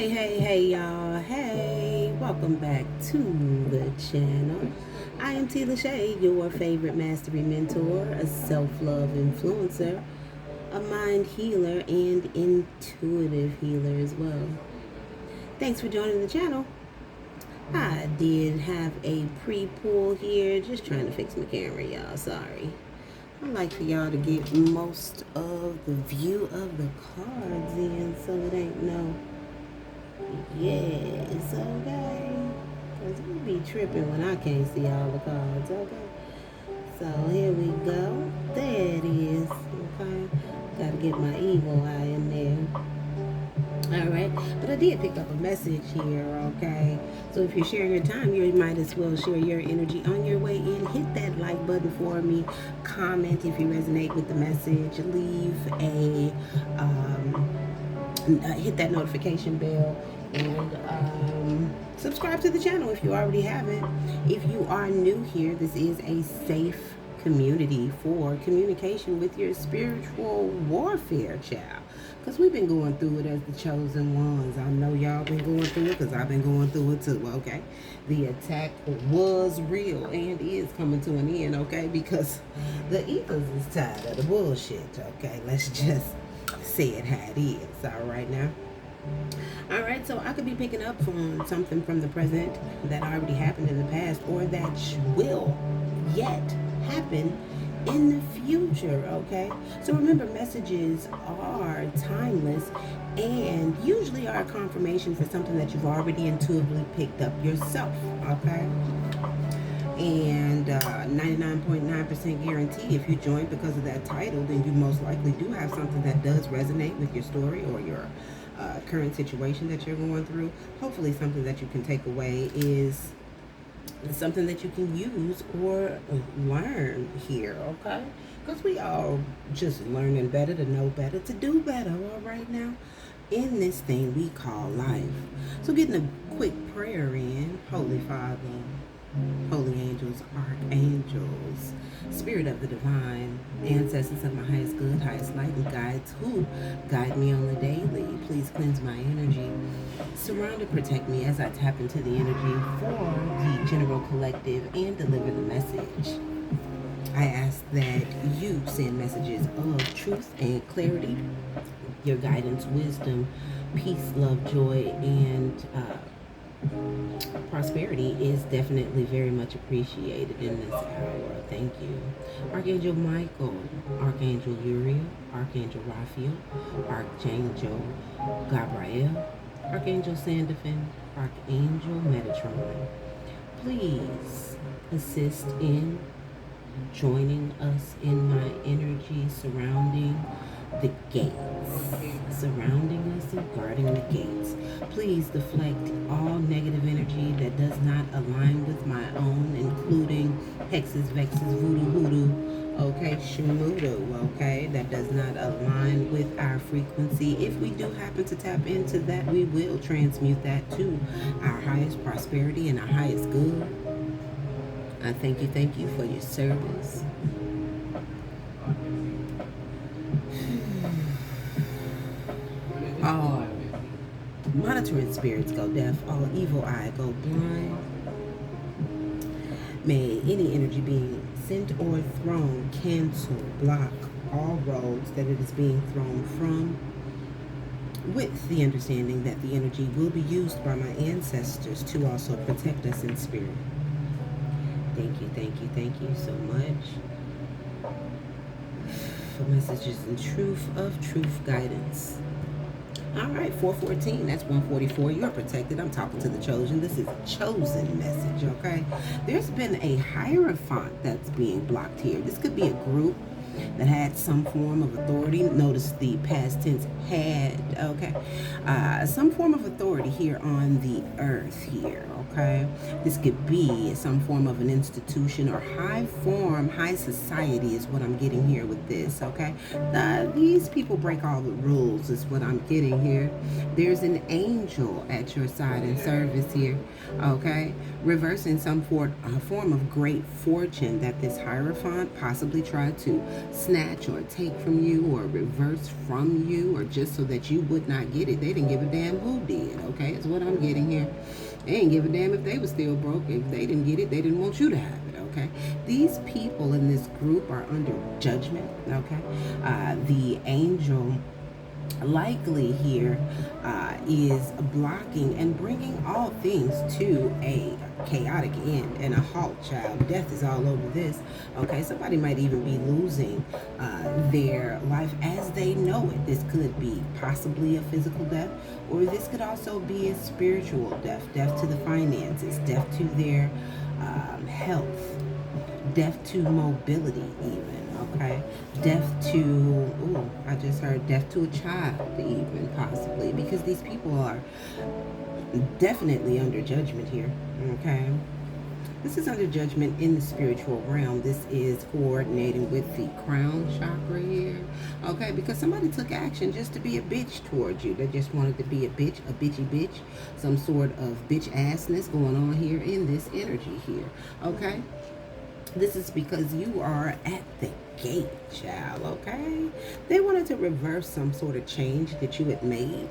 Hey, y'all. Hey, welcome back to the channel. I am Lashe, your favorite mastery mentor, a self-love influencer, a mind healer, and intuitive healer as well. Thanks for joining the channel. I did have a pre-pull here, just trying to fix my camera, y'all. Sorry. I'd like for y'all to get most of the view of the cards in so it ain't no yes, okay. Because we be tripping when I can't see all the cards, okay? So here we go. There it is, okay? Gotta get my evil eye in there. Alright, but I did pick up a message here, okay? So if you're sharing your time, you might as well share your energy on your way in. Hit that like button for me. Comment if you resonate with the message. Leave a, hit that notification bell. And subscribe to the channel if you already haven't. If you are new here, this is a safe community for communication with your spiritual warfare, child. Because we've been going through it as the chosen ones. I know y'all been going through it because I've been going through it too, okay? The attack was real and is coming to an end, okay? Because the Eagles is tired of the bullshit, okay? Let's just say it how it is, all right now? All right, so I could be picking up from something from the present that already happened in the past or that will yet happen in the future, okay? So remember, messages are timeless and usually are a confirmation for something that you've already intuitively picked up yourself, okay? And 99.9% guarantee if you join because of that title, then you most likely do have something that does resonate with your story or your current situation that you're going through. Hopefully something that you can take away is something that you can use or learn here, okay? Because we all just learning better to know better, to do better, all right now, in this thing we call life. So getting a quick prayer in. Holy Father, holy angels, archangels, spirit of the divine, ancestors of my highest good, highest light, and guides who guide me on the daily. Please cleanse my energy. Surround and protect me as I tap into the energy for the general collective and deliver the message. I ask that you send messages of truth and clarity, your guidance, wisdom, peace, love, joy, and prosperity is definitely very much appreciated in this hour. Thank you. Archangel Michael, Archangel Uriel, Archangel Raphael, Archangel Gabriel, Archangel Sandalphon, Archangel Metatron. Please assist in joining us in my energy surrounding the gates, surrounding us and guarding the gates. Please deflect all negative energy that does not align with my own, including hexes, vexes, voodoo, hoodoo, okay, shmudo, okay, that does not align with our frequency. If we do happen to tap into that, we will transmute that to our highest prosperity and our highest good. I thank you for your service. All monitoring spirits go deaf, all evil eye go blind. May any energy being sent or thrown cancel, block all roads that it is being thrown from, with the understanding that the energy will be used by my ancestors to also protect us in spirit. Thank you so much for messages and truth guidance. All right, 414, that's 144. You're protected. I'm talking to the chosen. This is a chosen message, okay? There's been a hierophant that's being blocked here. This could be a group that had some form of authority. Notice the past tense had, okay? Some form of authority here on the earth here, Okay, this could be some form of an institution or high society is what I'm getting here with this. Okay, these people break all the rules is what I'm getting here. There's an angel at your side in service here. Okay, reversing some form of great fortune that this Hierophant possibly tried to snatch or take from you or reverse from you, or just so that you would not get it. They didn't give a damn who did. Okay, is what I'm getting here. They didn't give a damn if they were still broke. If they didn't get it, they didn't want you to have it, okay? These people in this group are under judgment, okay? The angel likely here is blocking and bringing all things to a chaotic end and a halt, child. Death is all over this, okay? Somebody might even be losing their life as they know it. This could be possibly a physical death, or this could also be a spiritual death, death to the finances, death to their health, death to mobility even. Okay, death to, ooh, I just heard death to a child even, possibly, because these people are definitely under judgment here, okay? This is under judgment in the spiritual realm. This is coordinating with the crown chakra here, okay? Because somebody took action just to be a bitch towards you. They just wanted to be a bitch, a bitchy bitch, some sort of bitch assness going on here in this energy here, okay? This is because you are at the gate, child, okay? They wanted to reverse some sort of change that you had made,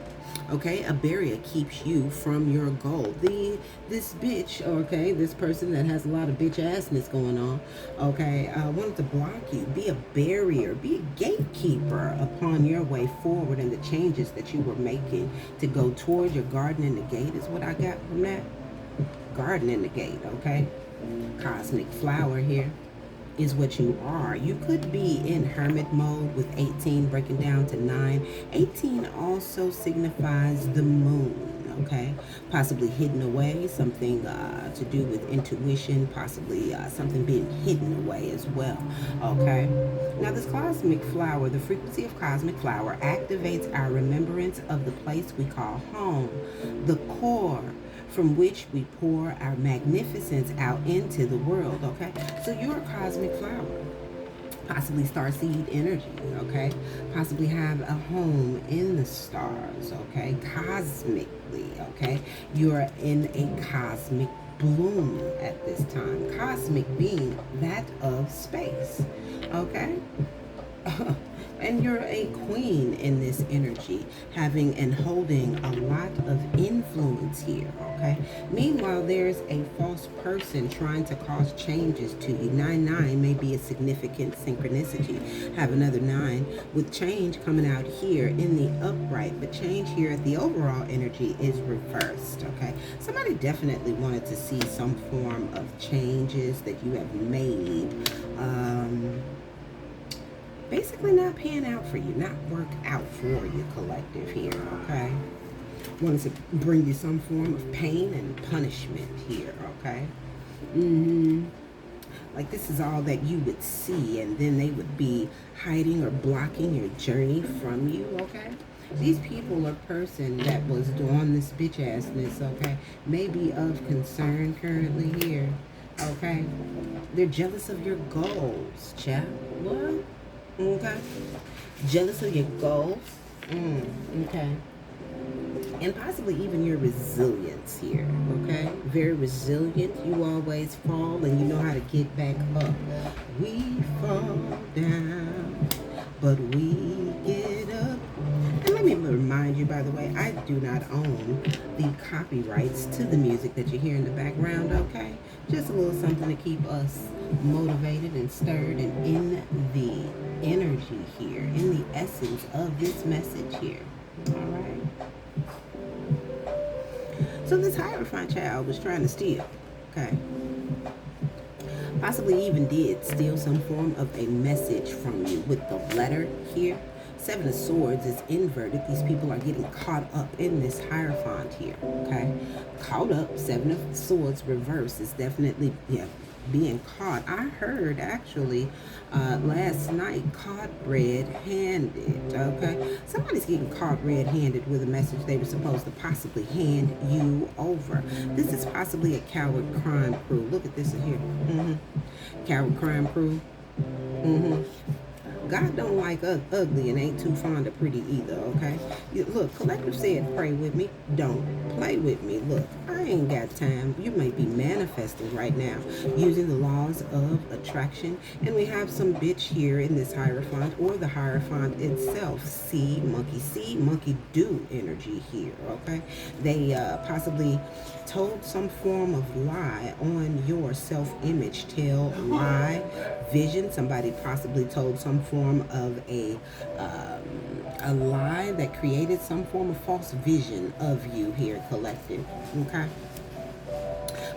okay? A barrier keeps you from your goal. This bitch, okay, this person that has a lot of bitch assness going on, okay, wanted to block you, be a barrier, be a gatekeeper upon your way forward and the changes that you were making to go towards your garden in the gate is what I got from that. Garden in the gate, okay? Cosmic flower here is what you are. You could be in hermit mode with 18 breaking down to 9. 18 also signifies the moon, okay? Possibly hidden away, something to do with intuition, possibly something being hidden away as well, okay? Now this cosmic flower, the frequency of cosmic flower activates our remembrance of the place we call home, the core from which we pour our magnificence out into the world, okay? So you're a cosmic flower, possibly starseed energy, okay? Possibly have a home in the stars, okay? Cosmically, okay? You're in a cosmic bloom at this time. Cosmic being that of space, okay? And you're a queen in this energy, having and holding a lot of influence here, okay? Meanwhile, there's a false person trying to cause changes to you. 9-9 may be a significant synchronicity. Have another 9 with change coming out here in the upright, but change here at the overall energy is reversed, okay? Somebody definitely wanted to see some form of changes that you have made, basically not pan out for you, not work out for you, collective here, okay? Wanted to bring you some form of pain and punishment here, okay? Like this is all that you would see, and then they would be hiding or blocking your journey from you, okay? These people or person that was on this bitch assness, okay, may be of concern currently here, okay? They're jealous of your goals, chap. What? Okay, jealous of your goals, okay, and possibly even your resilience here, okay? Very resilient. You always fall and you know how to get back up. We fall down, but we get up. And let me remind you, by the way, I do not own the copyrights to the music that you hear in the background, okay? Just a little something to keep us motivated and stirred and in the energy here, in the essence of this message here. All right. So this Hierophant child was trying to steal, okay? Possibly even did steal some form of a message from you with the letter here. 7 of Swords is inverted. These people are getting caught up in this Hierophant here, okay? Caught up, 7 of Swords reverse is definitely, yeah, being caught. I heard actually last night caught red-handed. Okay, somebody's getting caught red-handed with a message they were supposed to possibly hand you over. This is possibly a coward crime crew. Look at this here. Coward crime crew. God don't like ugly and ain't too fond of pretty either, okay? Look, Collective said, pray with me. Don't play with me. Look, I ain't got time. You may be manifesting right now using the laws of attraction. And we have some bitch here in this Hierophant or the Hierophant itself. See, monkey do energy here, okay? They possibly told some form of lie on your self-image. Tell, lie, vision. Somebody possibly told some form of a lie that created some form of false vision of you here, Collective. Okay.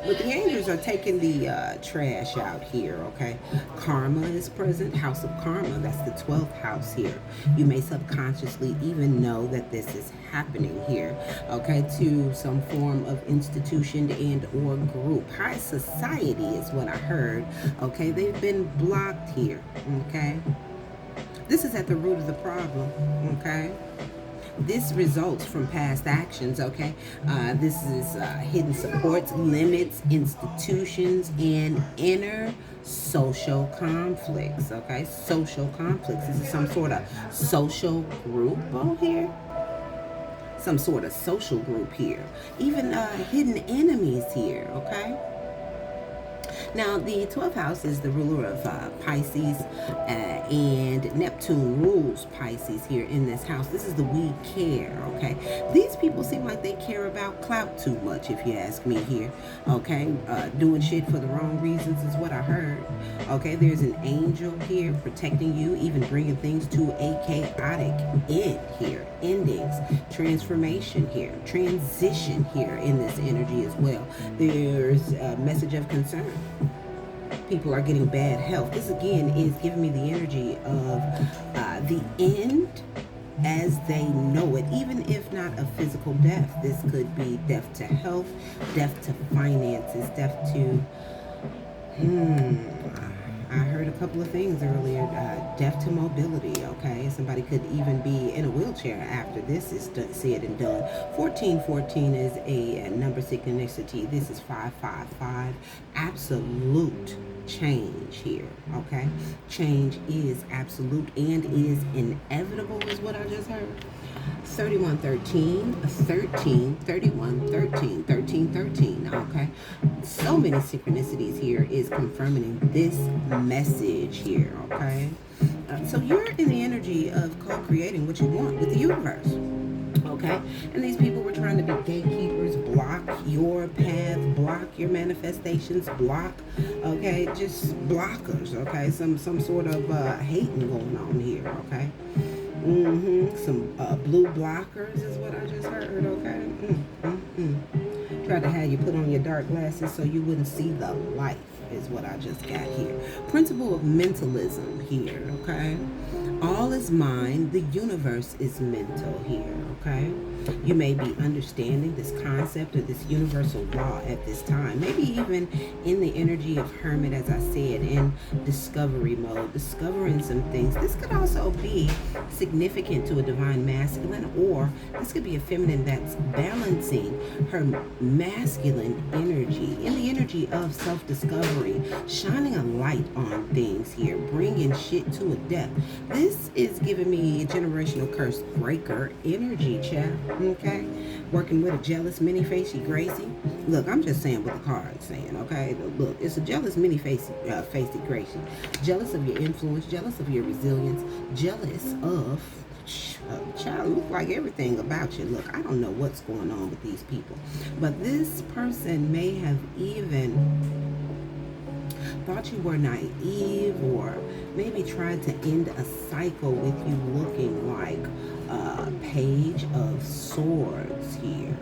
But the angels are taking the trash out here, okay? Karma is present, house of karma. That's the 12th house here. You may subconsciously even know that this is happening here, okay? To some form of institution and or group. High society is what I heard, okay? They've been blocked here, okay? This is at the root of the problem, okay? This results from past actions, okay? This is hidden supports, limits, institutions, and inner social conflicts, okay? Social conflicts. This is some sort of social group on here. Some sort of social group here. Even hidden enemies here, okay? Now, the 12th house is the ruler of Pisces, and Neptune rules Pisces here in this house. This is the we care, okay? These people seem like they care about clout too much, if you ask me here, okay? Doing shit for the wrong reasons is what I heard, okay? There's an angel here protecting you, even bringing things to a chaotic end here. Endings, transformation here, transition here in this energy as well. There's a message of concern. People are getting bad health. This again is giving me the energy of the end as they know it, even if not a physical death. This could be death to health, death to finances, death to I heard a couple of things earlier. Death to mobility, okay? Somebody could even be in a wheelchair after this is said and done. 1414 is a number synchronicity. This is 555. Absolute change here, okay? Change is absolute and is inevitable is what I just heard. 3113, 13, 31, 13, 13, 13, okay? So many synchronicities here is confirming this message here, okay? So you're in the energy of co-creating what you want with the universe, okay? And these people were trying to be gatekeepers, block your path, block your manifestations, block, okay? Just blockers, okay? Some sort of hating going on here, okay? Some blue blockers is what I just heard, okay? Tried to have you put on your dark glasses so you wouldn't see the light is what I just got here. Principle of mentalism here, okay? All is mind. The universe is mental here, okay? You may be understanding this concept of this universal law at this time. Maybe even in the energy of Hermit, as I said, in discovery mode, discovering some things. This could also be significant to a divine masculine, or this could be a feminine that's balancing her masculine energy in the energy of self-discovery, shining a light on things here, bringing shit to a depth. This is giving me a generational curse breaker energy, chat. Okay, working with a jealous mini-facey Gracie. Look, I'm just saying what the card's saying, okay? Look, it's a jealous mini-facey Gracie. Jealous of your influence, jealous of your resilience, jealous of child, look like everything about you. Look, I don't know what's going on with these people, but this person may have even thought you were naive, or maybe tried to end a cycle with you looking like a page of swords here.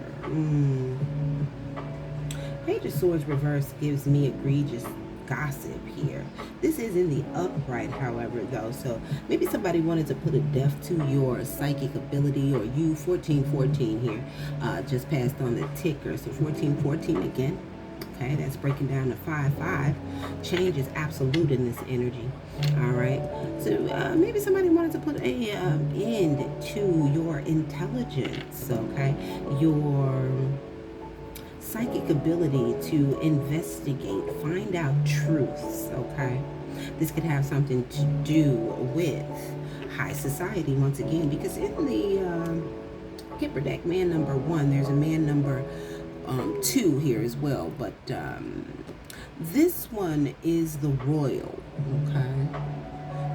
Page of swords reverse gives me egregious gossip here. This is in the upright, however, though, so maybe somebody wanted to put a death to your psychic ability, or you. 1414 here just passed on the ticker, so 1414 again Okay, that's breaking down to 5-5. Change is absolute in this energy. All right, so maybe somebody wanted to put a end to your intelligence. Okay, your psychic ability to investigate, find out truths. Okay, this could have something to do with high society once again, because in the Kipper deck, man number 1, there's a man number 2 here as well, but this one is the royal. Okay,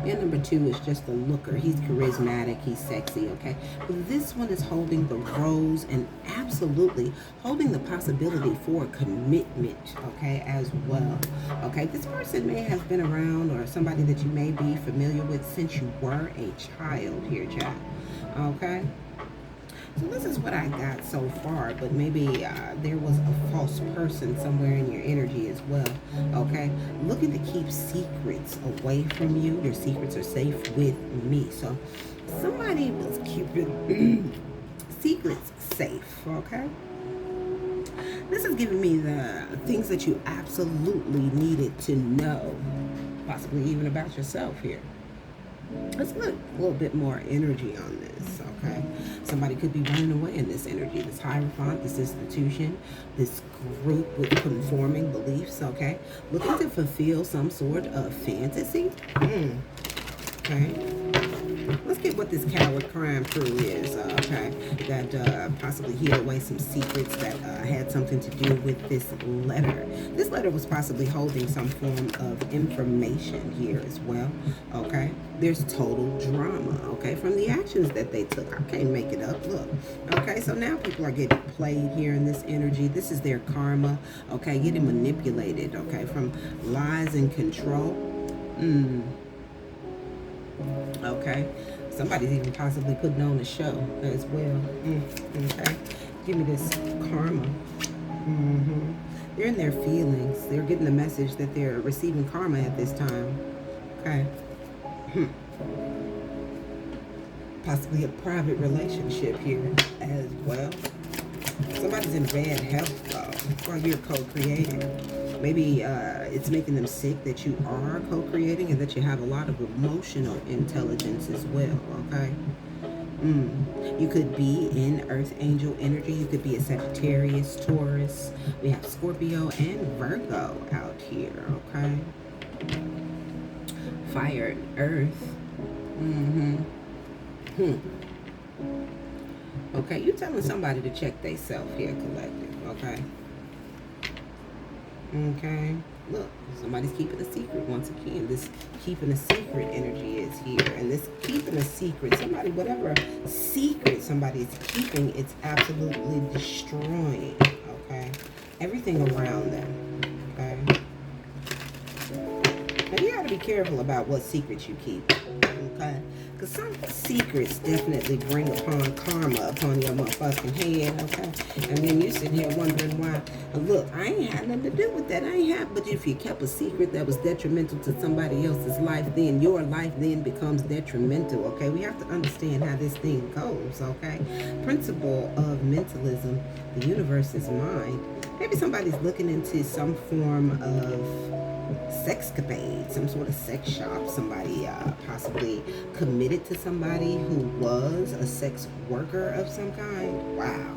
man number 2 is just a looker. He's charismatic, he's sexy. Okay, but this one is holding the rose and absolutely holding the possibility for commitment. Okay, as well. Okay, this person may have been around, or somebody that you may be familiar with since you were a child here, child. Okay, so this is what I got so far, but maybe there was a false person somewhere in your energy as well. Okay, looking to keep secrets away from you. Your secrets are safe with me. So somebody was keeping secrets safe. Okay, this is giving me the things that you absolutely needed to know, possibly even about yourself here. Let's look a little bit more energy on this. Okay, somebody could be running away in this energy, this hierophant, this institution, this group with conforming beliefs. Okay, looking to fulfill some sort of fantasy. Okay, let's get what this coward crime crew is. Okay, that possibly hid away some secrets that had something to do with this letter. This letter was possibly holding some form of information here as well. Okay, there's total drama. Okay, from the actions that they took. I can't make it up. Look. Okay, so now people are getting played here in this energy. This is their karma. Okay, getting manipulated. Okay, from lies and control. Okay, somebody's even possibly putting on a show as well. Okay, give me this karma. They're in their feelings. They're getting the message that they're receiving karma at this time. Okay. Possibly a private relationship here as well. Somebody's in bad health though while you're co-creating. Maybe it's making them sick that you are co-creating, and that you have a lot of emotional intelligence as well. Okay. You could be in Earth Angel energy. You could be a Sagittarius, Taurus. We have Scorpio and Virgo out here. Okay. Fire and Earth. Okay, you telling somebody to check they self here, collective. Okay. Okay, look, somebody's keeping a secret once again. This keeping a secret energy is here, and this keeping a secret, somebody, whatever secret somebody's keeping, it's absolutely destroying. Okay, everything around them. Okay, now you gotta be careful about what secrets you keep. Okay, because some secrets definitely bring upon karma upon your motherfucking head. Okay, and then you sitting here wondering why. Look, I ain't had nothing to do with that. I ain't have. But if you kept a secret that was detrimental to somebody else's life, then your life then becomes detrimental. Okay, we have to understand how this thing goes. Okay, principle of mentalism. The universe is mind. Maybe somebody's looking into some form of sexcapade, some sort of sex shop. Somebody possibly committed to somebody who was a sex worker of some kind. Wow.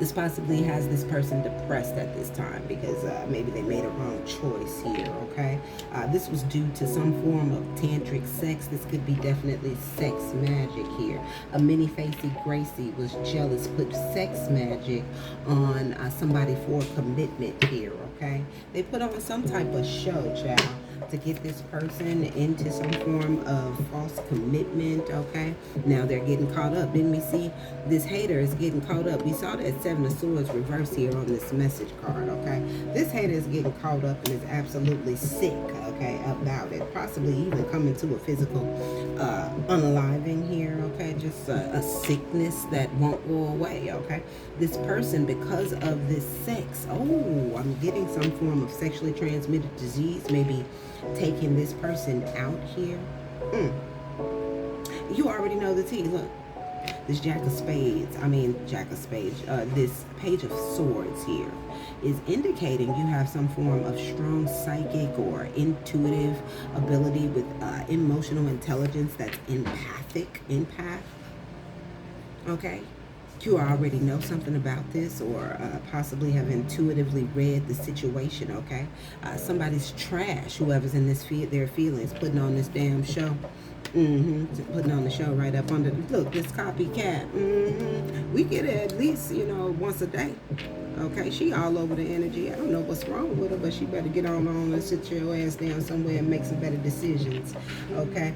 This possibly has this person depressed at this time because maybe they made a wrong choice here. Okay, this was due to some form of tantric sex. This could be definitely sex magic here. A many-faced Gracie was jealous, put sex magic on somebody for commitment here. Okay, they put on some type of show, child, to get this person into some form of false commitment. Okay, now they're getting caught up. Didn't we see this hater is getting caught up? We saw that 7 of Swords reverse here on this message card. Okay, this hater is getting caught up and is absolutely sick, okay, about it, possibly even coming to a physical unaliving here. Okay, just a sickness that won't go away. Okay, this person, because of this sex, I'm getting some form of sexually transmitted disease, maybe taking this person out here. You already know the tea. Look, This Jack of Spades, this Page of Swords here is indicating you have some form of strong psychic or intuitive ability with emotional intelligence that's empath. Okay? You already know something about this, or possibly have intuitively read the situation, okay? Somebody's trash, whoever's in this their feelings, putting on this damn show. Putting on the show right up under. Look, this copycat. We get it at least, once a day. Okay, she all over the energy. I don't know what's wrong with her, but she better get on and sit your ass down somewhere and make some better decisions. Okay,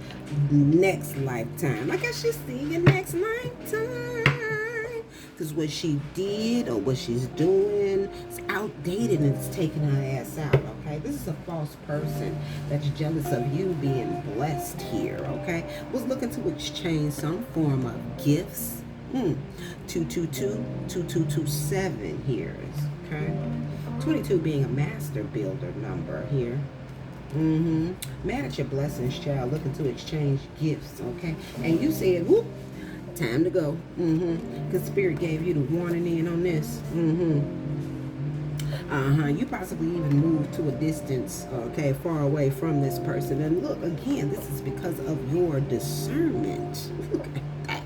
next lifetime. I guess she'll see you next lifetime. Because what she did or what she's doing is outdated and it's taking her ass out, okay? This is a false person that's jealous of you being blessed here, okay? Was looking to exchange some form of gifts. 222-2227 here is, okay? 22 being a master builder number here. Mad at your blessings, child. Looking to exchange gifts, okay? And you said, whoop. Time to go. Because Spirit gave you the warning in on this. You possibly even moved to a distance, okay, far away from this person. And look, again, this is because of your discernment. Look at that.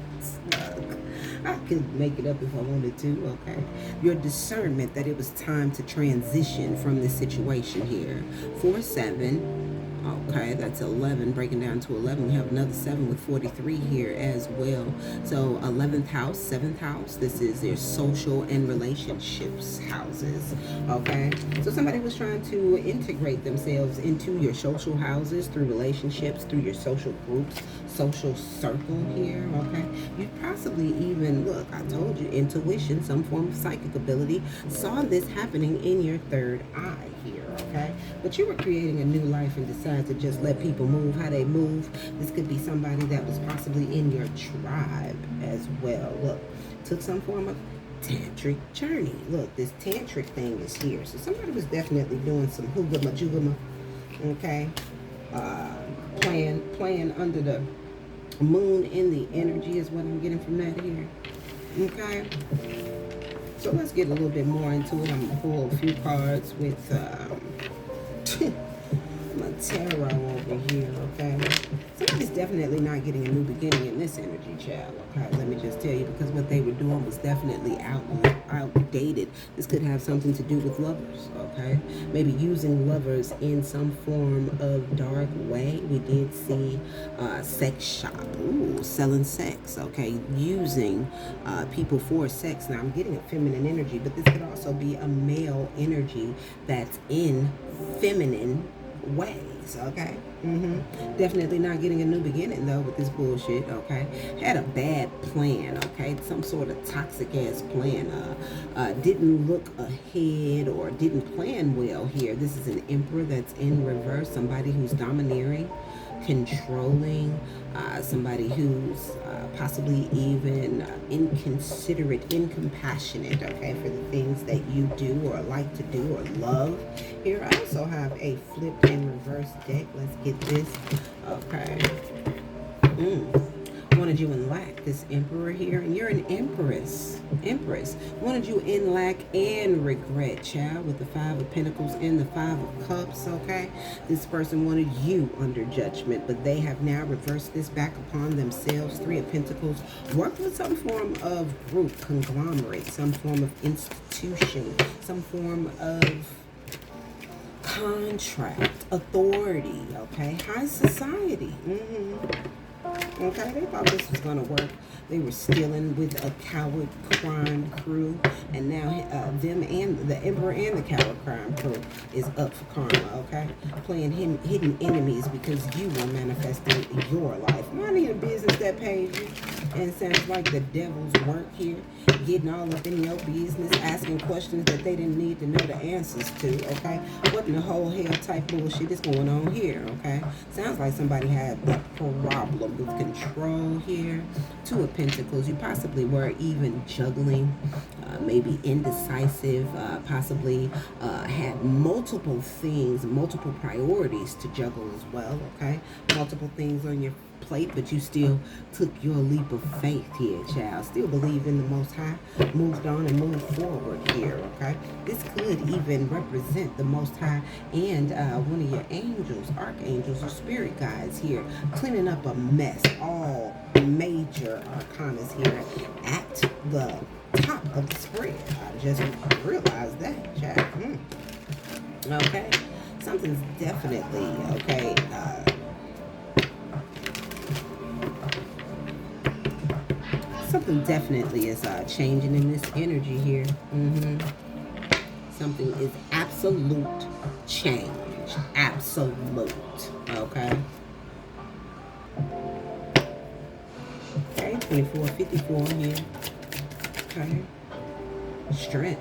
I could make it up if I wanted to, okay? Your discernment that it was time to transition from this situation here. 4-7. Okay, that's 11, breaking down to 11. We have another 7 with 43 here as well. So 11th house, 7th house. This is their social and relationships houses. Okay, so somebody was trying to integrate themselves into your social houses through relationships, through your social groups, social circle here. Okay, you possibly even, look, I told you, intuition, some form of psychic ability, saw this happening in your third eye here. Okay, but you were creating a new life and decided to just let people move how they move. This could be somebody that was possibly in your tribe as well. Look, took some form of tantric journey. Look, this tantric thing is here. So somebody was definitely doing some hugama, okay? Playing under the moon in the energy is what I'm getting from that here. Okay? So let's get a little bit more into it. I'm going to pull a few cards with my tarot over here, okay? Somebody's definitely not getting a new beginning in this energy, child, okay? Let me just tell you, because what they were doing was definitely outdated. This could have something to do with lovers, okay? Maybe using lovers in some form of dark way. We did see sex shop, selling sex, okay? Using people for sex. Now, I'm getting a feminine energy, but this could also be a male energy that's in feminine ways, okay? Definitely not getting a new beginning though with this bullshit, okay? Had a bad plan, okay? Some sort of toxic ass plan. Didn't look ahead or didn't plan well here. This is an emperor that's in reverse. Somebody who's domineering, controlling, somebody who's possibly even inconsiderate, incompassionate, okay, for the things that you do or like to do or love. Here I also have a flipped and reverse deck. Let's get this. Okay. Wanted you in lack, this emperor here, and you're an empress. Wanted you in lack and regret, child, with the 5 of Pentacles and the 5 of Cups, okay? This person wanted you under judgment, but they have now reversed this back upon themselves. 3 of Pentacles. Worked with some form of group, conglomerate, some form of institution, some form of contract, authority, okay? High society. Okay, they thought this was going to work. They were stealing with a coward crime crew, and now them and the emperor and the coward crime crew is up for karma, okay? Playing hidden enemies because you were manifesting your life. Minding your business that pays you, and sounds like the devil's work here, getting all up in your business, asking questions that they didn't need to know the answers to, okay? What in the whole hell type bullshit is going on here, okay? Sounds like somebody had a problem with control here. 2 of Pentacles. You possibly were even juggling, maybe indecisive, possibly had multiple things, multiple priorities to juggle as well, okay? Multiple things on your plate, but you still took your leap of faith here, child. Still believe in the Most High, moved on and moved forward here, okay? This could even represent the Most High and one of your angels, archangels, or spirit guides here, cleaning up a mess. All major arcanas here at the top of the spread. I just realized that, child. Okay, something's definitely, okay, something definitely is changing in this energy here. Something is absolute change. Absolute. Okay. Okay, 2454 here. Okay. Strength.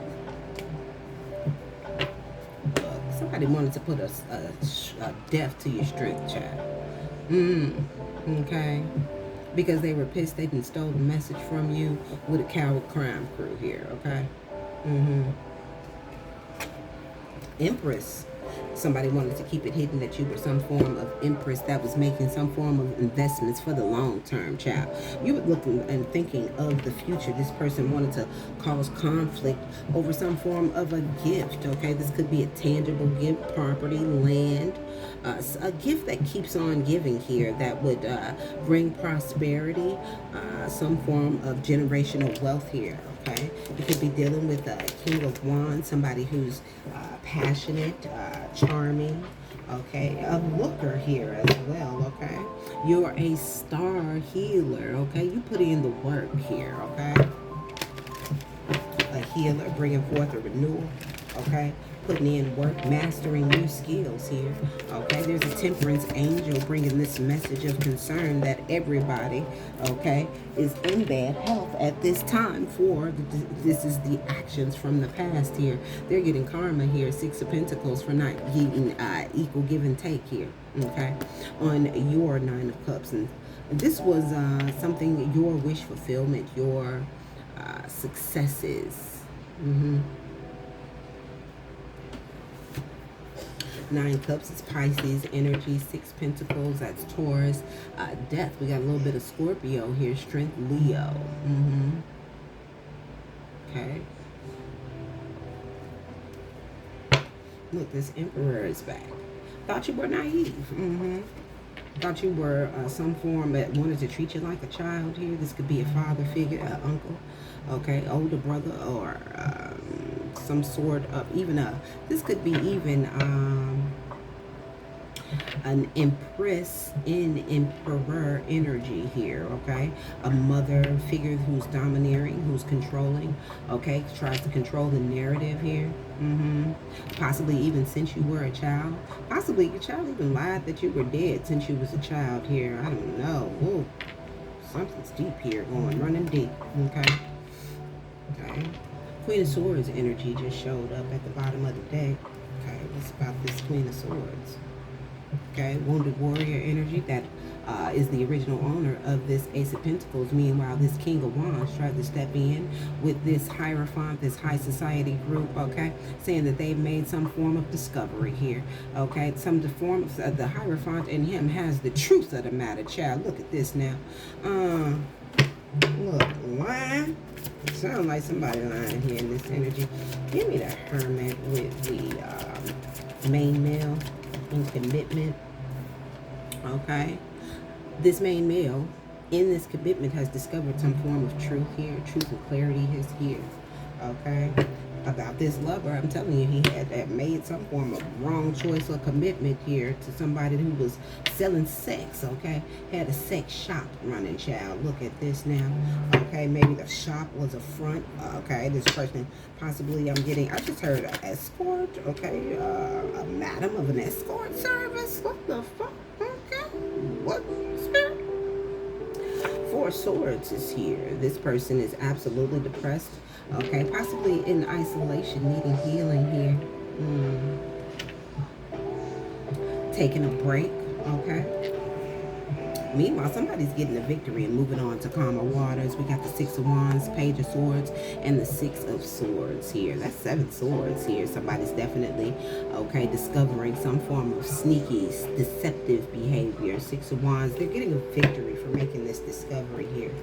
Somebody wanted to put a death to your strength, child. Okay. Because they were pissed they didn't stole the message from you with a coward crime crew here, okay? Empress. Somebody wanted to keep it hidden that you were some form of empress that was making some form of investments for the long term, child. You were looking and thinking of the future. This person wanted to cause conflict over some form of a gift, okay? This could be a tangible gift, property, land, a gift that keeps on giving here that would bring prosperity, some form of generational wealth here, okay? You could be dealing with a King of Wands, somebody who's passionate, charming, okay, a looker here as well, okay? You're a star healer, okay? You put in the work here, okay? A healer, bringing forth a renewal, okay? Putting in work, mastering new skills here, okay? There's a temperance angel bringing this message of concern that everybody, okay, is in bad health at this time for, this is the actions from the past here. They're getting karma here, Six of Pentacles, for not getting equal give and take here, okay, on your Nine of Cups. And this was something, your wish fulfillment, your successes. Nine Cups is Pisces energy. Six Pentacles, that's Taurus. Death, we got a little bit of Scorpio here. Strength, Leo. Okay. Look, this Emperor is back. Thought you were naive. Thought you were some form that wanted to treat you like a child here. This could be a father figure, an uncle, okay, older brother, or some sort of, even this could be even an empress in emperor energy here, okay? A mother figure who's domineering, who's controlling, okay? Tries to control the narrative here. Possibly even since you were a child. Possibly your child even lied that you were dead since you was a child here. I don't know. Ooh, something's deep here going, running deep, okay? Okay. Queen of Swords energy just showed up at the bottom of the deck. Okay, what's about this Queen of Swords? Okay, Wounded Warrior energy, that is the original owner of this Ace of Pentacles. Meanwhile, this King of Wands tried to step in with this Hierophant, this high society group, okay, saying that they've made some form of discovery here, okay? Some form of the Hierophant in him has the truth of the matter, child. Look at this now. Look, lying. Sound like somebody lying here in this energy. Give me the Hermit with the main male in commitment. Okay. This main male in this commitment has discovered some form of truth here. Truth and clarity is here. Okay. About this lover, I'm telling you, he had made some form of wrong choice or commitment here to somebody who was selling sex, okay? Had a sex shop running, child. Look at this now, okay? Maybe the shop was a front, okay? This person, possibly, I just heard an escort, okay? A madam of an escort service. What the fuck, okay? What, spirit? Four Swords is here. This person is absolutely depressed. Okay, possibly in isolation, needing healing here. Taking a break, okay? Meanwhile, somebody's getting a victory and moving on to calmer waters. We got the Six of Wands, Page of Swords, and the Six of Swords here. That's 7 swords here. Somebody's definitely, okay, discovering some form of sneaky, deceptive behavior. Six of Wands, they're getting a victory for making this discovery here,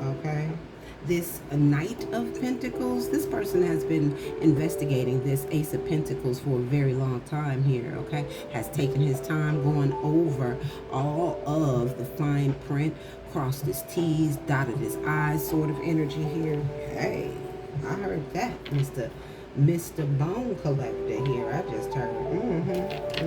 okay? This Knight of Pentacles, this person has been investigating this Ace of Pentacles for a very long time here, okay? Has taken his time going over all of the fine print, crossed his T's, dotted his I's sort of energy here. Hey, I heard that, Mr. Bone Collector here. I just heard,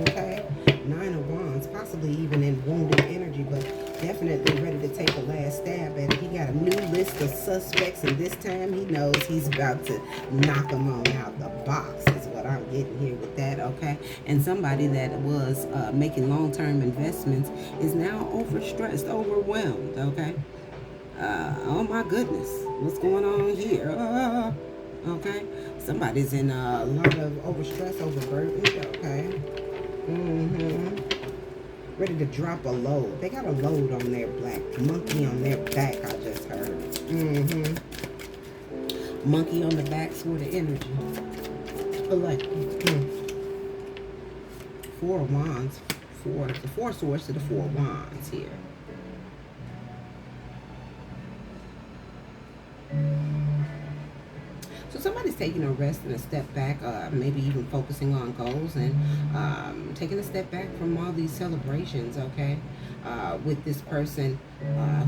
okay? 9 of Wands, possibly even in wounded energy, but definitely ready to take a last stab at it. He got a new list of suspects, and this time he knows he's about to knock them on out the box, is what I'm getting here with that, okay? And somebody that was making long-term investments is now overstressed, overwhelmed, okay? Oh my goodness, what's going on here? Okay, somebody's in a lot of overstress, overburdened, okay? Ready to drop a load. They got a load on their black. Monkey on their back, I just heard. Monkey on the back sort of energy. Collective. 4 of Wands. The 4 swords to the 4 Wands here. So somebody's taking a rest and a step back, maybe even focusing on goals and taking a step back from all these celebrations, okay? With this person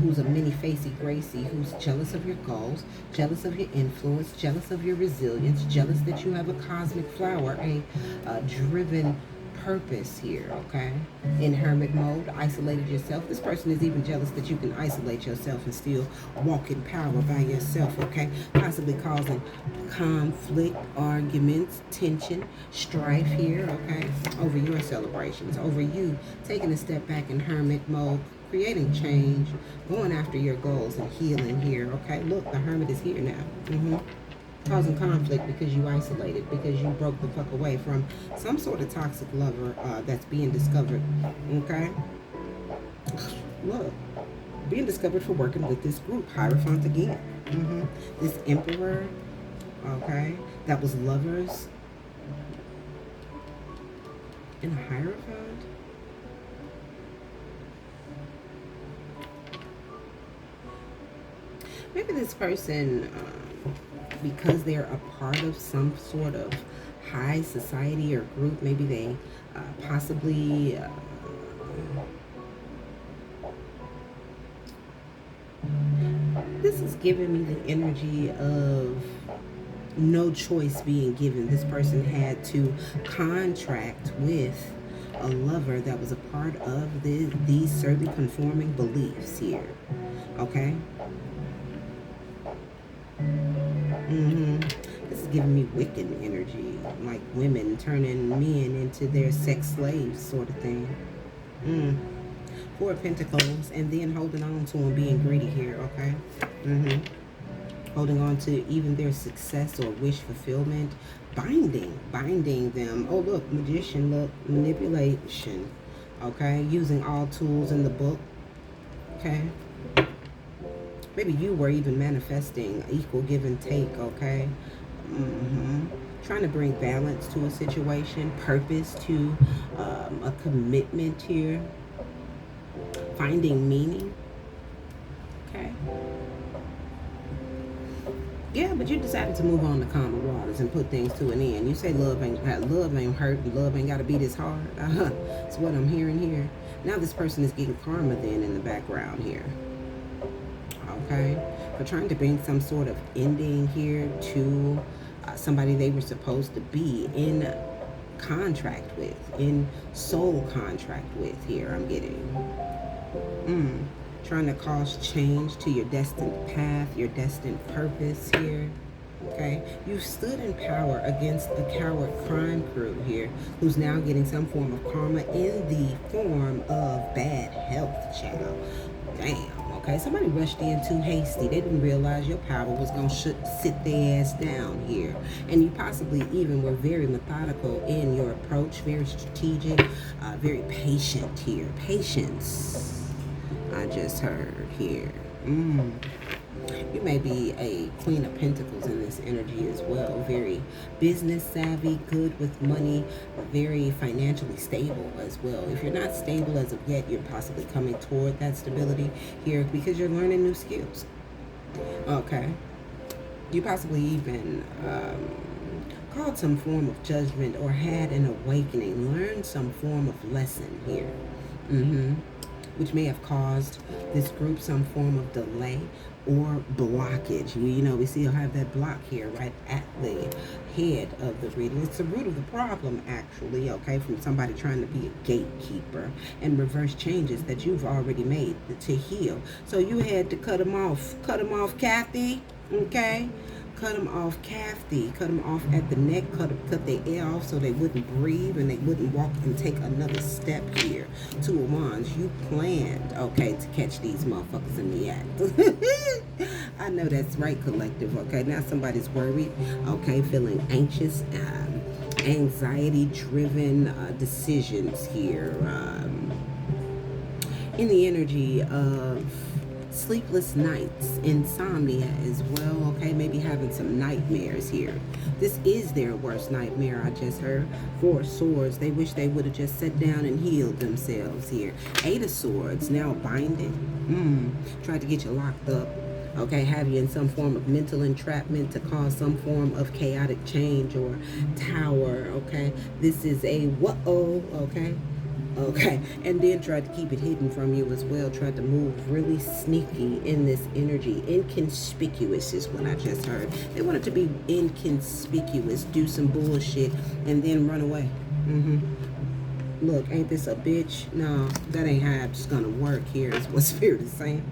who's a mini-facey Gracie, who's jealous of your goals, jealous of your influence, jealous of your resilience, jealous that you have a cosmic flower, a driven purpose here, okay? In hermit mode, isolated yourself. This person is even jealous that you can isolate yourself and still walk in power by yourself, okay? Possibly causing conflict, arguments, tension, strife here, okay? Over your celebrations, over you taking a step back in hermit mode, creating change, going after your goals and healing here, okay? Look, the hermit is here now. Causing conflict because you isolated, because you broke the fuck away from some sort of toxic lover that's being discovered, okay? Look, being discovered for working with this group, Hierophant again. This Emperor, okay, that was lovers and a Hierophant. Maybe this person, because they're a part of some sort of high society or group, maybe they possibly this is giving me the energy of no choice being given. This person had to contract with a lover that was a part of these certain conforming beliefs here, okay? This is giving me Wiccan energy, like women turning men into their sex slaves sort of thing. 4 of Pentacles, and then holding on to them, being greedy here, okay? Holding on to even their success or wish fulfillment, binding them. Oh, look, Magician, look, manipulation, okay? Using all tools in the book, okay? Maybe you were even manifesting equal give and take, okay? Trying to bring balance to a situation, purpose to a commitment here. Finding meaning, okay? Yeah, but you decided to move on to calmer waters and put things to an end. You say love ain't hurt, and love ain't got to be this hard. That's what I'm hearing here. Now this person is getting karma then in the background here. Okay, for trying to bring some sort of ending here to somebody they were supposed to be in contract with, in soul contract with here, I'm getting. Trying to cause change to your destined path, your destined purpose here. Okay, you stood in power against a coward crime crew here who's now getting some form of karma in the form of bad health, child. Damn. Okay, somebody rushed in too hasty. They didn't realize your power was going to sit their ass down here. And you possibly even were very methodical in your approach, very strategic, very patient here. Patience. I just heard here. You may be a Queen of Pentacles in this energy as well. Very business savvy, good with money, very financially stable as well. If you're not stable as of yet, you're possibly coming toward that stability here because you're learning new skills. Okay. You possibly even called some form of judgment or had an awakening, learned some form of lesson here. Which may have caused this group some form of delay or blockage. You know, we still have that block here right at the head of the reading. It's the root of the problem, actually, okay, from somebody trying to be a gatekeeper and reverse changes that you've already made to heal. So you had to cut them off, Kathy, okay? Cut them off, Kathy. Cut them off at the neck. Cut their air off so they wouldn't breathe and they wouldn't walk and take another step here. Two of Wands, you planned, okay, to catch these motherfuckers in the act. I know that's right, collective, okay? Now somebody's worried, okay, feeling anxious, anxiety-driven decisions here. In the energy of sleepless nights, insomnia as well, okay? Maybe having some nightmares here. This is their worst nightmare, I just heard. Four of Swords, they wish they would have just sat down and healed themselves here. Eight of Swords, now binded. Tried to get you locked up, okay? Have you in some form of mental entrapment to cause some form of chaotic change or tower, okay? This is a whoa, okay? Okay, and then tried to keep it hidden from you as well. Tried to move really sneaky in this energy. Inconspicuous is what I just heard. They wanted to be inconspicuous, do some bullshit, and then run away. Look, ain't this a bitch? No, that ain't how it's gonna work here, is what Spirit is saying.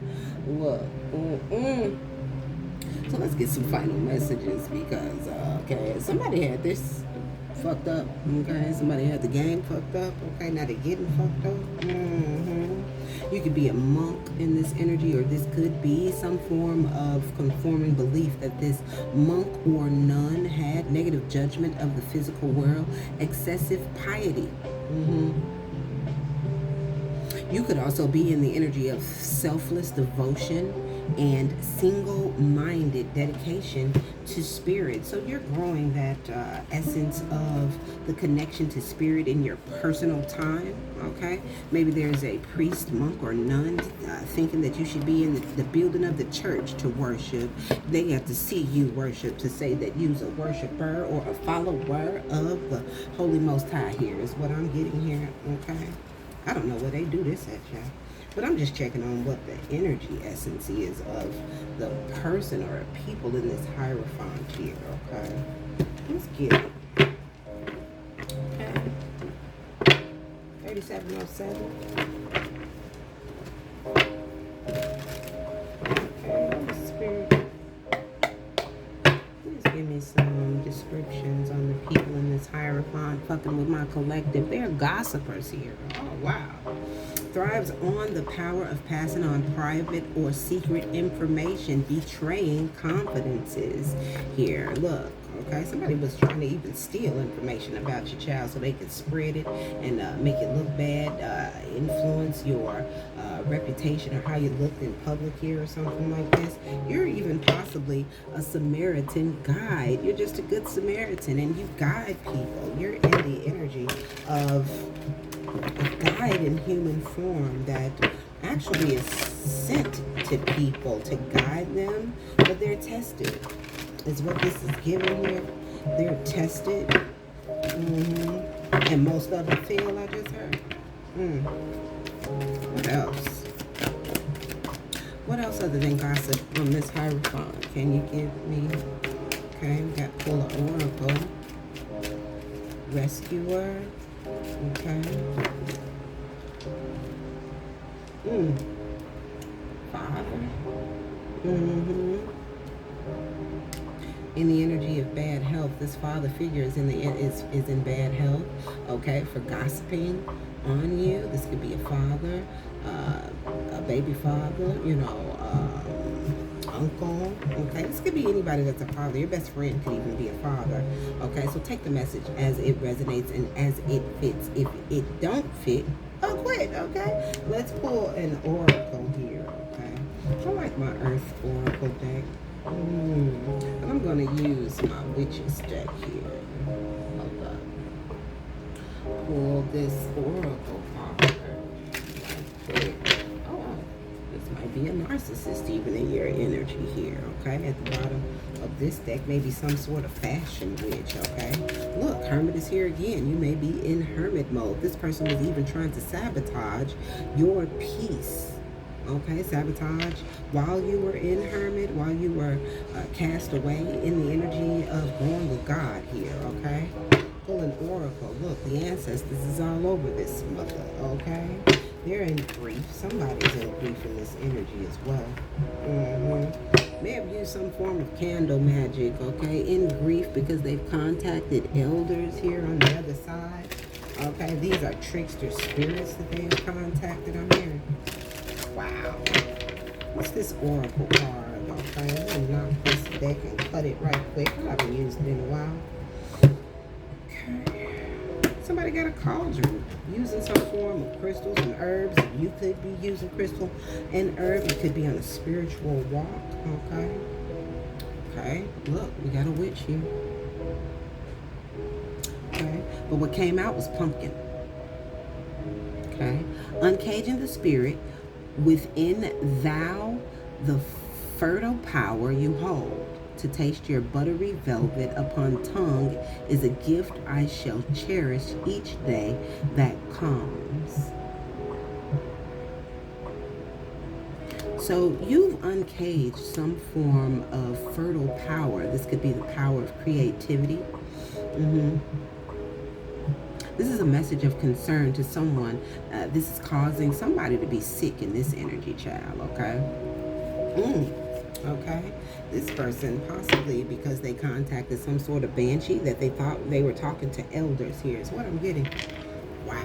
Look, so let's get some final messages because, okay, somebody had this fucked up, okay? Somebody had the game fucked up, okay? Now they're getting fucked up. You could be a monk in this energy, or this could be some form of conforming belief that this monk or nun had negative judgment of the physical world, excessive piety. You could also be in the energy of selfless devotion and single-minded dedication to spirit. So you're growing that essence of the connection to spirit in your personal time, okay? Maybe there's a priest, monk, or nun thinking that you should be in the building of the church to worship. They have to see you worship to say that you're a worshiper or a follower of the Holy Most High here is what I'm getting here, okay? I don't know where they do this at, y'all. But I'm just checking on what the energy essence is of the person or people in this hierophant here, okay? Let's get it. Okay. 3707. Okay, Spirit. Please give me some descriptions on the people in this hierophant fucking with my collective. They're gossipers here. Oh, wow. Thrives on the power of passing on private or secret information, betraying confidences here. Look, okay, somebody was trying to even steal information about your child so they could spread it and make it look bad, influence your reputation or how you looked in public here or something like this. You're even possibly a Samaritan guide. You're just a good Samaritan and you guide people. You're in the energy of a guide in human form that actually is sent to people to guide them, but they're tested is what this is giving here. They're tested, and most of them fail, I just heard. What else? What else other than gossip on this hierophant can you give me? Okay, we got pull of Oracle, Rescuer. Okay. Father. In the energy of bad health, this father figure is in bad health. Okay, for gossiping on you. This could be a father, a baby father, you know, uncle. Okay, this could be anybody that's a father. Your best friend could even be a father. Okay, so take the message as it resonates and as it fits. If it don't fit, acquit. Okay, let's pull an oracle. I like my Earth Oracle deck. And I'm going to use my Witch's deck here. Hold up. Pull this Oracle card. Oh, this might be a narcissist even in your energy here, okay? At the bottom of this deck, maybe some sort of fashion witch, okay? Look, Hermit is here again. You may be in Hermit mode. This person was even trying to sabotage your peace. Okay, sabotage while you were in Hermit, while you were cast away in the energy of going with God here, okay? Pull an oracle. Look, the ancestors is all over this mother, okay? They're in grief. Somebody's in grief in this energy as well. May have used some form of candle magic, okay? In grief because they've contacted elders here on the other side. Okay, these are trickster spirits that they have contacted. I'm hearing. Wow. What's this oracle card? Okay, I'm gonna knock this deck and cut it right quick. I haven't used it in a while. Okay. Somebody got a cauldron using some form of crystals and herbs. You could be using crystal and herb. You could be on a spiritual walk. Okay. Okay. Look, we got a witch here. Okay. But what came out was pumpkin. Okay. Uncaging the spirit. Within thou the fertile power you hold, to taste your buttery velvet upon tongue is a gift I shall cherish each day that comes. So you've uncaged some form of fertile power. This could be the power of creativity. This is a message of concern to someone. This is causing somebody to be sick in this energy, child, okay? Okay? This person, possibly because they contacted some sort of banshee that they thought they were talking to elders here, is what I'm getting. Wow.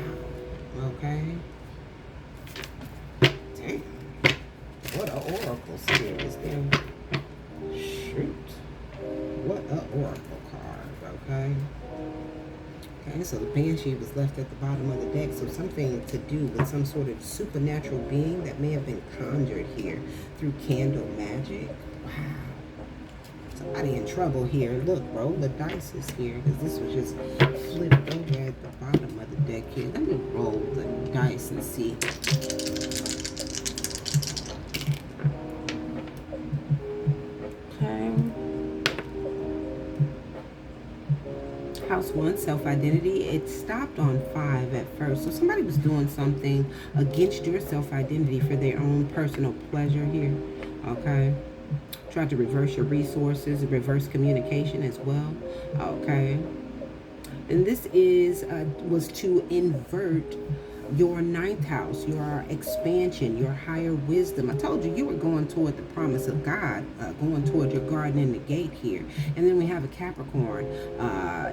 Okay? Damn. What a oracle spirit is there. Shoot. What a oracle card, okay? Okay, so the banshee was left at the bottom of the deck. So something to do with some sort of supernatural being that may have been conjured here through candle magic. Wow. Somebody in trouble here. Look, roll the dice here because this was just flipped over at the bottom of the deck here. Let me roll the dice and see. House 1, self-identity. It stopped on 5 at first. So somebody was doing something against your self-identity for their own personal pleasure here. Okay. Tried to reverse your resources, reverse communication as well. Okay. And this was to invert your 9th house, your expansion, your higher wisdom. I told you were going toward the promise of God, going toward your garden in the gate here. And then we have a Capricorn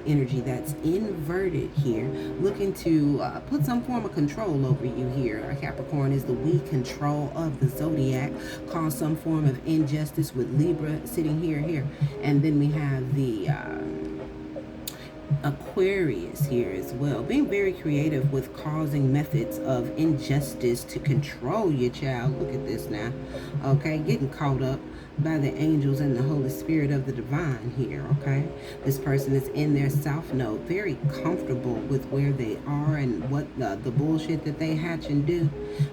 energy that's inverted here, looking to put some form of control over you here. A Capricorn is the we control of the zodiac, cause some form of injustice with Libra sitting here. And then we have the Aquarius here as well, being very creative with causing methods of injustice to control your child. Look at this now. Okay, getting caught up by the angels and the Holy Spirit of the divine here. Okay, this person is in their south node, very comfortable with where they are and what the bullshit that they hatch and do.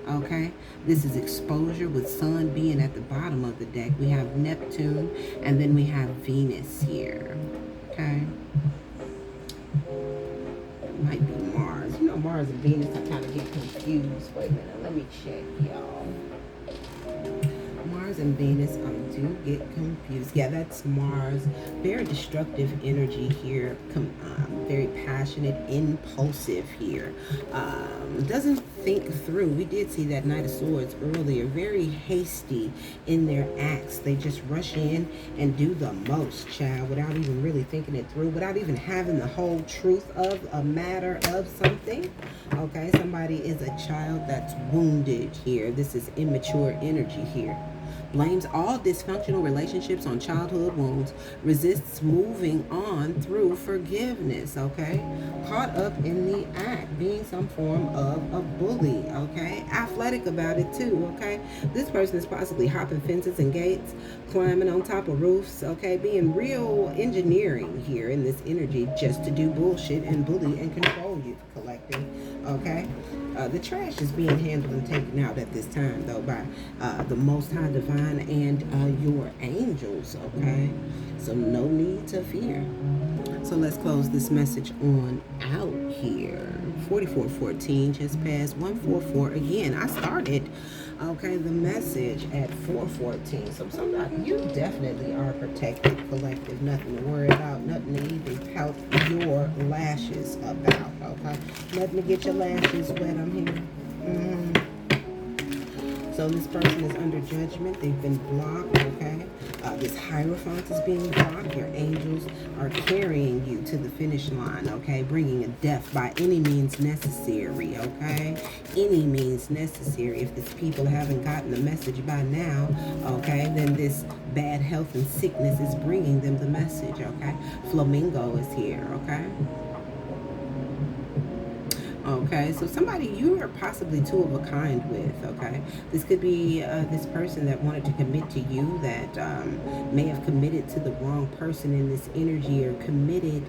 Okay, this is exposure with sun being at the bottom of the deck. We have Neptune and then we have Venus here. Okay, might be Mars. You know, Mars and Venus, I kind of get confused. Wait a minute, let me check, y'all. Mars and Venus, I do get confused. Yeah, that's Mars. Very destructive energy here. Very passionate, impulsive here. Doesn't think through. We did see that Knight of Swords earlier. Very hasty in their acts. They just rush in and do the most, child, without even really thinking it through, without even having the whole truth of a matter of something. Okay, somebody is a child that's wounded here. This is immature energy here. blames all dysfunctional relationships on childhood wounds, resists moving on through forgiveness, okay? Caught up in the act, being some form of a bully, okay? Athletic about it too, okay? This person is possibly hopping fences and gates, climbing on top of roofs, okay? Being real engineering here in this energy just to do bullshit and bully and control you, collective, okay? The trash is being handled and taken out at this time, though, by the Most High Divine and your angels, okay? So no need to fear. So let's close this message on out here. 4414 just passed 144 again. I started, okay, the message at 414. So somebody, you definitely are protected, collective. Nothing to worry about, nothing to even pout your lashes about, okay? Nothing to get your lashes wet, I'm here. So this person is under judgment. They've been blocked, okay? This Hierophant is being blocked. Your angels are carrying you to the finish line, okay? Bringing a death by any means necessary, okay? Any means necessary. If these people haven't gotten the message by now, okay, then this bad health and sickness is bringing them the message, okay? Flamingo is here, okay? Okay, so somebody you are possibly two of a kind with, okay? This could be this person that wanted to commit to you that may have committed to the wrong person in this energy, or committed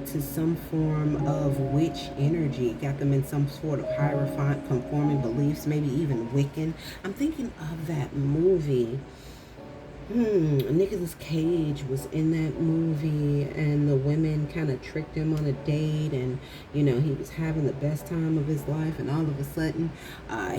to some form of witch energy, got them in some sort of Hierophant, conforming beliefs, maybe even Wiccan. I'm thinking of that movie. Nicolas Cage was in that movie, and the women kind of tricked him on a date, and you know, he was having the best time of his life, and all of a sudden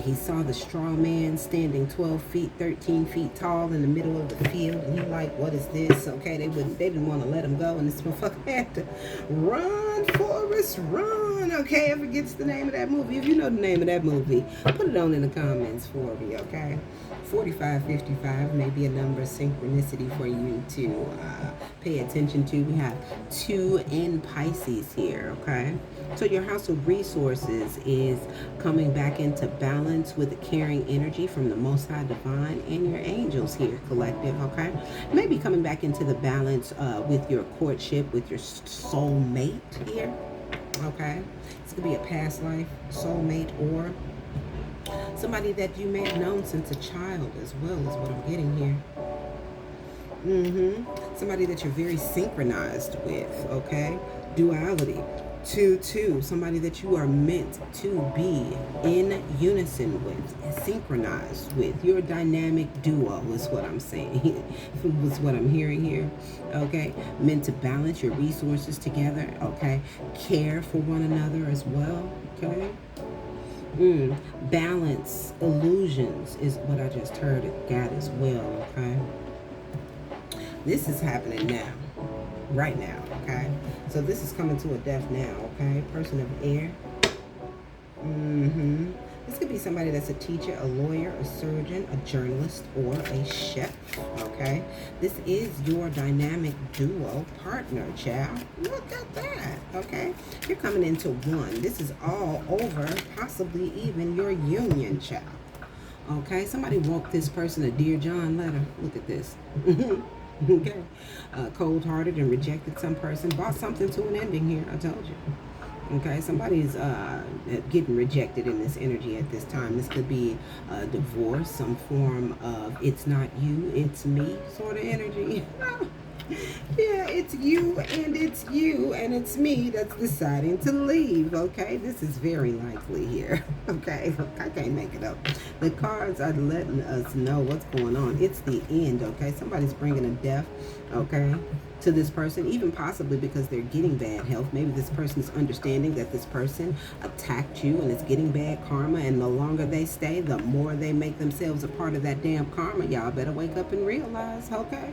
he saw the straw man standing 12 feet 13 feet tall in the middle of the field, and he like, what is this? Okay, they didn't want to let him go, and this motherfucker had to run, Forrest, run. Okay, I forget the name of that movie. If you know the name of that movie, put it on in the comments for me, okay? 4555 may be a number of synchronicity for you to pay attention to. We have 2 in Pisces here, okay? So your house of resources is coming back into balance with the caring energy from the Most High Divine and your angels here, collective, okay? Maybe coming back into the balance with your courtship, with your soulmate here, okay? This could be a past life soulmate, or somebody that you may have known since a child as well, is what I'm getting here. Somebody that you're very synchronized with, okay? Duality. 2-2. Somebody that you are meant to be in unison with, synchronized with. Your dynamic duo is what I'm saying. Is what I'm hearing here, okay? Meant to balance your resources together, okay? Care for one another as well, okay? Balance, illusions is what I just heard it got as well, okay? This is happening now, right now, okay? So this is coming to a death now, okay? Person of air. This could be somebody that's a teacher, a lawyer, a surgeon, a journalist, or a chef, okay? This is your dynamic duo partner, child. Look at that, okay? You're coming into one. This is all over, possibly even your union, child. Okay, somebody wrote this person a Dear John letter. Look at this. Okay. Cold-hearted and rejected some person. Brought something to an ending here, I told you. Okay, somebody's getting rejected in this energy at this time. This could be a divorce, some form of it's not you, it's me sort of energy. Yeah, it's you and it's me that's deciding to leave, okay? This is very likely here, okay? I can't make it up. The cards are letting us know what's going on. It's the end, okay? Somebody's bringing a death, okay, to this person, even possibly because they're getting bad health. Maybe this person is understanding that this person attacked you and is getting bad karma, and the longer they stay, the more they make themselves a part of that damn karma. Y'all better wake up and realize, okay?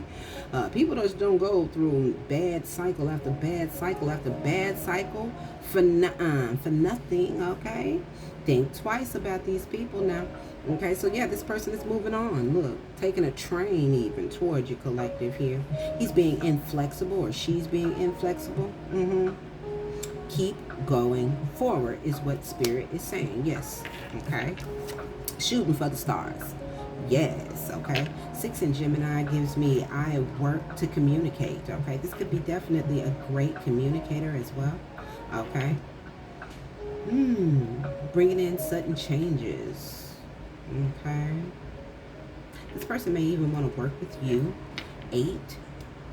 People just don't go through bad cycle after bad cycle after bad cycle for nothing, okay? Think twice about these people now. Okay, so yeah, this person is moving on. Look, taking a train even towards your collective here. He's being inflexible, or she's being inflexible. Keep going forward is what Spirit is saying. Yes, okay. Shooting for the stars. Yes, okay. 6 in Gemini gives me I work to communicate, okay. This could be definitely a great communicator as well, okay. Bringing in sudden changes, okay. This person may even want to work with you. 8,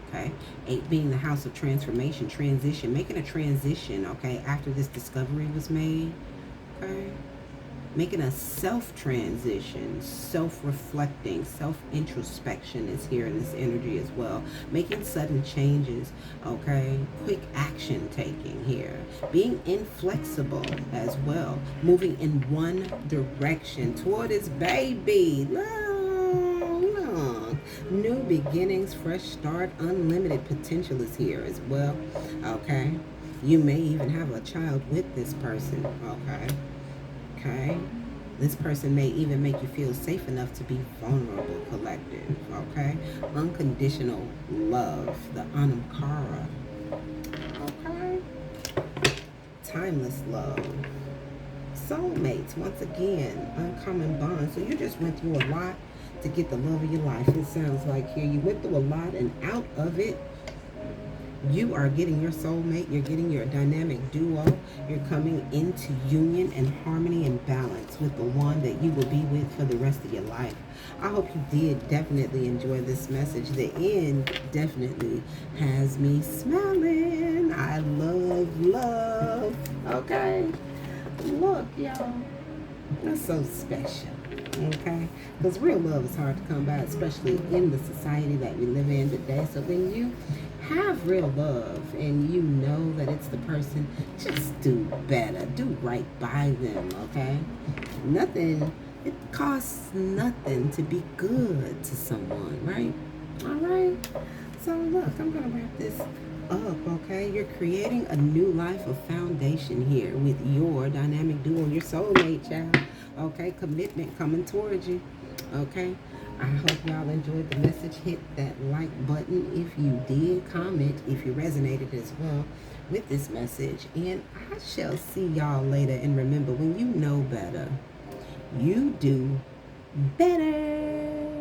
okay. 8 being the house of transformation, transition, making a transition, okay, after this discovery was made, okay. Making a self-transition, self-reflecting, self-introspection is here in this energy as well. Making sudden changes, okay? Quick action taking here. Being inflexible as well. Moving in one direction toward his baby. Long. New beginnings, fresh start, unlimited potential is here as well, okay? You may even have a child with this person, okay? Okay, this person may even make you feel safe enough to be vulnerable, collective, okay? Unconditional love, the Anamkara, okay? Timeless love. Soulmates, once again, uncommon bonds. So you just went through a lot to get the love of your life. It sounds like here you went through a lot, and out of it, you are getting your soulmate, you're getting your dynamic duo, you're coming into union and harmony and balance with the one that you will be with for the rest of your life. I hope you did definitely enjoy this message. The end definitely has me smiling. I love, okay? Look, y'all, that's so special, okay? Because real love is hard to come by, especially in the society that we live in today. So when you have real love and you know that it's the person, just do better, do right by them, okay? Nothing, it costs nothing to be good to someone, right? All right, so look, I'm gonna wrap this up, okay? You're creating a new life of foundation here with your dynamic duo, your soulmate, child, okay? Commitment coming towards you, okay? I hope y'all enjoyed the message. Hit that like button if you did. Comment if you resonated as well with this message. And I shall see y'all later. And remember, when you know better, you do better.